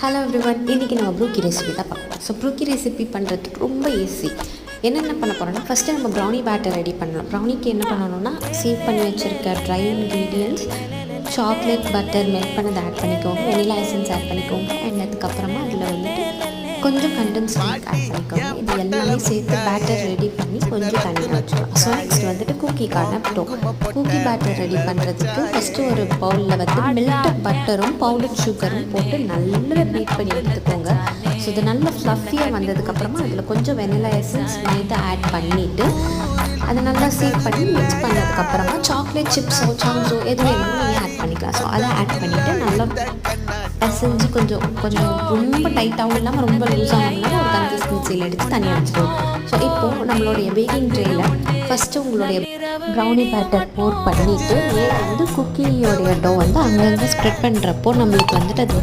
Hello everyone, இன்றைக்கி நம்ம ப்ரூக்கி recipe தான் பார்க்கலாம். ஸோ ப்ரூக்கி ரெசிபி பண்ணுறதுக்கு ரொம்ப ஈஸி. என்னென்ன பண்ண போகிறோன்னா, ஃபஸ்ட்டு நம்ம ப்ரௌனி பேட்டர் ரெடி பண்ணலாம். ப்ரௌனிக்கு என்ன பண்ணணும்னா, சேவ் பண்ணி வச்சுருக்க try ingredients, chocolate butter melt பண்ணதை ஆட் பண்ணிக்கோங்க, வெனிலா எசன்ஸ் ஆட் பண்ணிக்கோங்க, அண்ட் அதுக்கப்புறமா அதில் வந்துட்டு கொஞ்சம் கண்டென்ஸ் மில்க் ஆட் பண்ணிக்கோங்க. இது எல்லாமே சேர்த்து பேட்டர் ரெடி பண்ணி கொஞ்சம் தனியாக வச்சுக்கலாம். ஸோ நெக்ஸ்ட் வந்துட்டு குக்கிக்கான குக்கி பேட்டர் ரெடி பண்ணுறதுக்கு ஃபஸ்ட்டு ஒரு பவுலில் வந்து மெல்ட் பட்டரும் பவுடர் சுகரும் போட்டு நல்லா பீட் பண்ணி எடுத்துக்கோங்க. ஸோ இது நல்லா ஃப்ளஃபியாக வந்ததுக்கப்புறமா அதில் கொஞ்சம் வெனிலா எசன்ஸ் மைதா ஆட் பண்ணிவிட்டு அதை நல்லா சீட் பண்ணி மிக்ஸ் பண்ணதுக்கப்புறமா சாக்லேட் சிப்ஸோ சாம்ஸோ எது வேணுமோ நீங்கள் ஆட் பண்ணிக்கலாம். ஸோ அதை ஆட் பண்ணிவிட்டு நல்லா பசைஞ்சு கொஞ்சம் ரொம்ப டைட்டாகவும் இல்லாமல் ரொம்ப லூஸாகவும் இல்லாமல் ஒரு கன்சிஸ்டன்சியில் எடுத்து தனியாக வச்சுக்கணும். ஸோ இப்போது நம்மளுடைய பேக்கிங் ட்ரேயில் ஃபஸ்ட்டு உங்களுடைய ப்ரௌனி பேட்டர் போர் பண்ணிவிட்டு மேலே வந்து குக்கியோடைய டோ வந்து அங்கங்கே ஸ்ப்ரெட் பண்ணுறப்போ நம்மளுக்கு வந்துட்டு அது